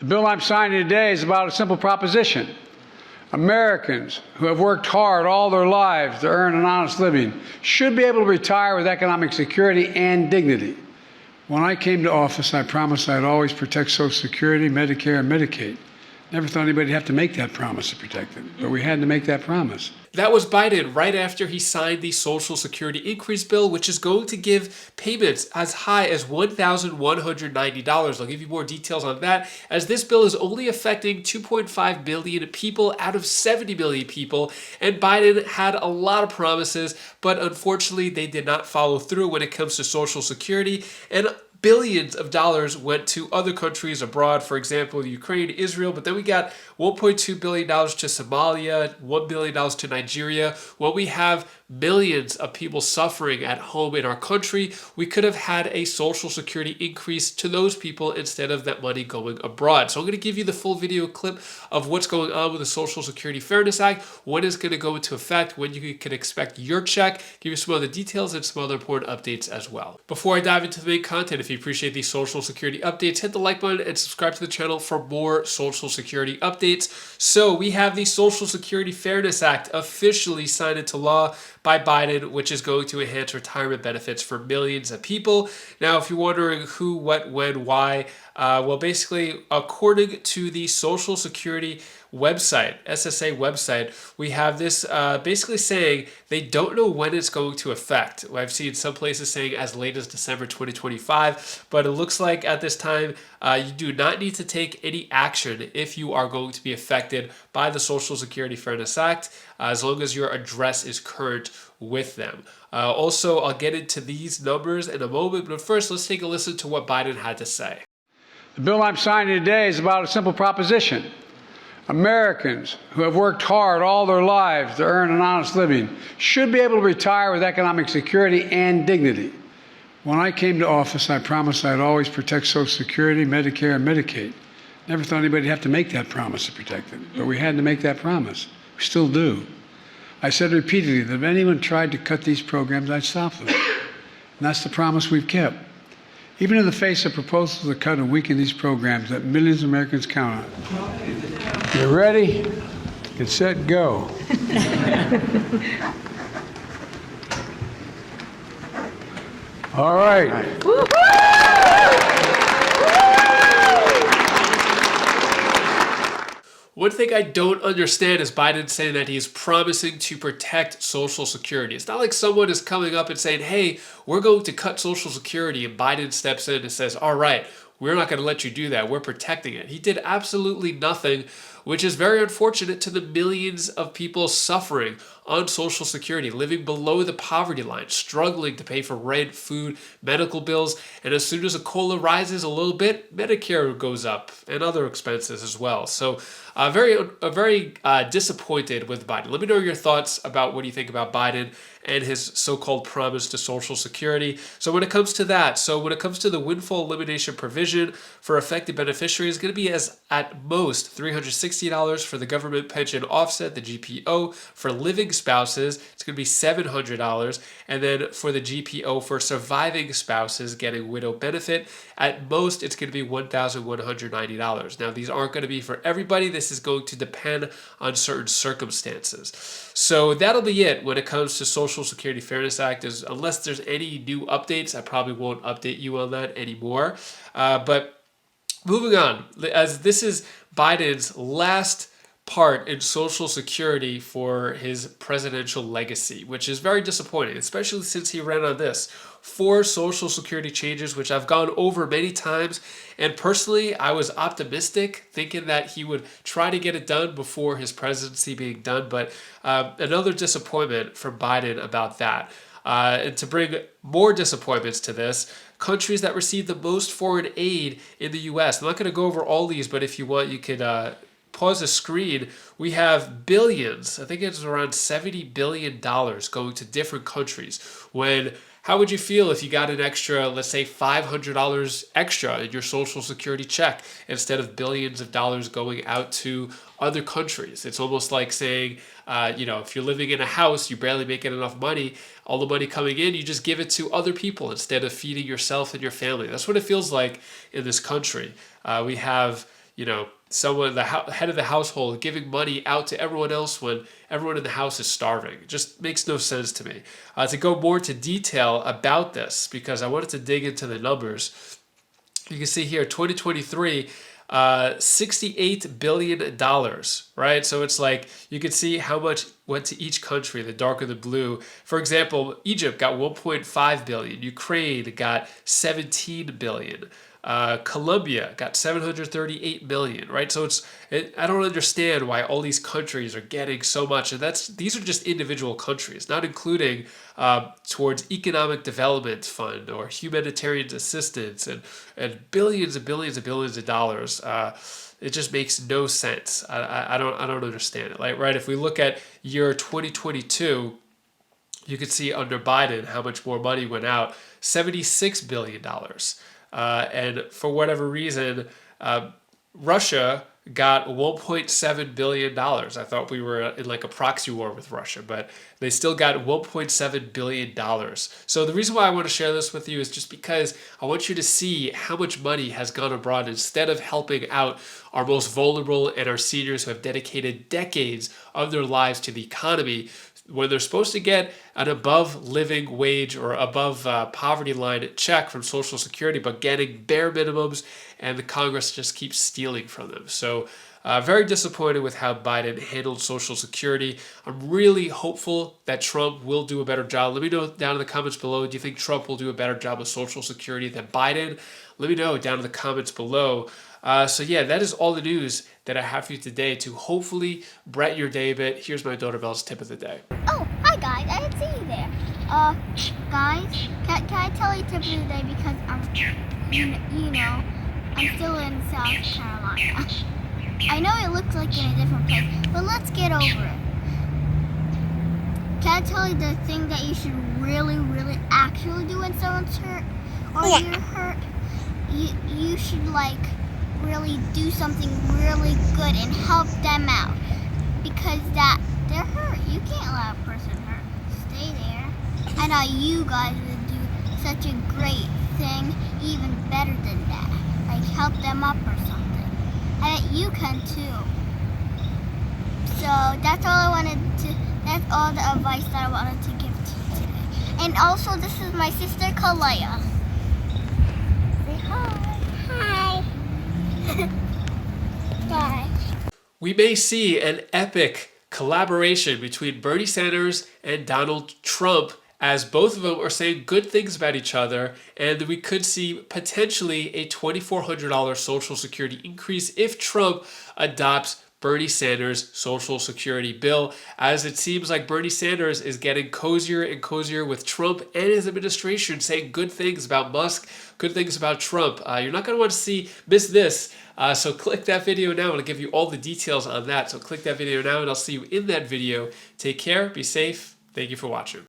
The bill I'm signing today is about a simple proposition. Americans who have worked hard all their lives to earn an honest living should be able to retire with economic security and dignity. When I came to office, I promised I'd always protect Social Security, Medicare, and Medicaid. Never thought anybody'd have to make that promise to protect them, but we had to make that promise. That was Biden right after he signed the Social Security increase bill, which is going to give payments as high as $1,190. I'll give you more details on that, as this bill is only affecting 2.5 billion people out of 70 million people. And Biden had a lot of promises, but unfortunately they did not follow through when it comes to Social Security. And billions of dollars went to other countries abroad, for example, Ukraine, Israel, but then we got $1.2 billion to Somalia, $1 billion to Nigeria. Well, we have millions of people suffering at home in our country. We could have had a Social Security increase to those people instead of that money going abroad. So I'm going to give you the full video clip of what's going on with the Social Security Fairness Act, when it's going to go into effect, when you can expect your check, give you some other details and some other important updates as well. Before I dive into the main content, if you appreciate these Social Security updates, hit the like button and subscribe to the channel for more Social Security updates. So we have the Social Security Fairness Act officially signed into law by Biden, which is going to enhance retirement benefits for millions of people. Now, if you're wondering who, what, when, why, well, basically, according to the Social Security website, SSA website, we have this basically saying they don't know when it's going to affect. I've seen some places saying as late as December 2025, but it looks like at this time you do not need to take any action if you are going to be affected by the Social Security Fairness Act, as long as your address is current with them. Also, I'll get into these numbers in a moment, but first let's take a listen to what Biden had to say. The bill I'm signing today is about a simple proposition. Americans who have worked hard all their lives to earn an honest living should be able to retire with economic security and dignity. When I came to office, I promised I'd always protect Social Security, Medicare, and Medicaid. Never thought anybody'd have to make that promise to protect them, but we had to make that promise. We still do. I said repeatedly that if anyone tried to cut these programs, I'd stop them. And that's the promise we've kept. Even in the face of proposals to cut and weaken these programs that millions of Americans count on. You ready? Get set, go. All right. One thing I don't understand is Biden saying that he's promising to protect Social Security. It's not like someone is coming up and saying, hey, we're going to cut Social Security, and Biden steps in and says, all right, we're not going to let you do that. We're protecting it. He did absolutely nothing, which is very unfortunate to the millions of people suffering on Social Security, living below the poverty line, struggling to pay for rent, food, medical bills, and as soon as a COLA rises a little bit, Medicare goes up and other expenses as well. So very disappointed with Biden. Let me know your thoughts about what you think about Biden and his so-called promise to Social Security. So when it comes to that, when it comes to the windfall elimination provision for affected beneficiaries, it's going to be at most $360 for the government pension offset, the GPO, for living spouses. It's going to be $700, and then for the GPO for surviving spouses getting widow benefit, at most it's going to be $1,190. Now, these aren't going to be for everybody. This is going to depend on certain circumstances. So that'll be it when it comes to Social Security Fairness Act. Unless there's any new updates, I probably won't update you on that anymore. But moving on, as this is Biden's last part in Social Security for his presidential legacy, which is very disappointing, especially since he ran on this. 4 Social Security changes, which I've gone over many times. And personally, I was optimistic, thinking that he would try to get it done before his presidency being done. But another disappointment from Biden about that. And to bring more disappointments to this, countries that receive the most foreign aid in the U.S. I'm not going to go over all these, but if you want, you could pause the screen. We have billions. I think it's around $70 billion going to different countries. How would you feel if you got an extra, let's say $500 extra in your Social Security check instead of billions of dollars going out to other countries? It's almost like saying, if you're living in a house, you're barely making enough money, all the money coming in, you just give it to other people instead of feeding yourself and your family. That's what it feels like in this country. We have someone, the head of the household, giving money out to everyone else when everyone in the house is starving. It just makes no sense to me. To go more into detail about this, because I wanted to dig into the numbers, you can see here, 2023, $68 billion, right? So it's like, you can see how much went to each country, the darker the blue. For example, Egypt got 1.5 billion, Ukraine got 17 billion. Colombia got 738 million, right? So I don't understand why all these countries are getting so much, and these are just individual countries, not including towards economic development fund or humanitarian assistance and billions and billions and billions of dollars. It just makes no sense. I don't understand it. Like, right? If we look at year 2022. You can see under Biden how much more money went out, $76 billion. And for whatever reason, Russia got $1.7 billion. I thought we were in like a proxy war with Russia, but they still got $1.7 billion. So the reason why I want to share this with you is just because I want you to see how much money has gone abroad instead of helping out our most vulnerable and our seniors who have dedicated decades of their lives to the economy, when they're supposed to get an above living wage or above poverty line check from Social Security, but getting bare minimums, and the Congress just keeps stealing from them. So very disappointed with how Biden handled Social Security. I'm really hopeful that Trump will do a better job. Let me know down in the comments below, do you think Trump will do a better job with Social Security than Biden? Let me know down in the comments below. So yeah, that is all the news that I have for you today to hopefully brighten your day a bit. Here's my daughter Belle's tip of the day. Oh, hi guys, I didn't see you there. Guys, can I tell you tip of the day because I'm still in South Carolina. I know it looks like in a different place, but let's get over it. Can I tell you the thing that you should really, really actually do when someone's hurt or you're hurt? You should really do something really good and help them out because they're hurt. You can't let a person hurt. Stay there. I know you guys would do such a great thing, even better than that. Like help them up or something. And you can too. So that's all the advice that I wanted to give to you today. And also this is my sister Kalea. Say hi. Hi. Bye. We may see an epic collaboration between Bernie Sanders and Donald Trump, as both of them are saying good things about each other, and we could see potentially a $2,400 Social Security increase if Trump adopts Bernie Sanders' Social Security bill, as it seems like Bernie Sanders is getting cozier and cozier with Trump and his administration, saying good things about Musk, good things about Trump. You're not going to want to miss this. So click that video now, and I'll give you all the details on that. So click that video now, and I'll see you in that video. Take care, be safe. Thank you for watching.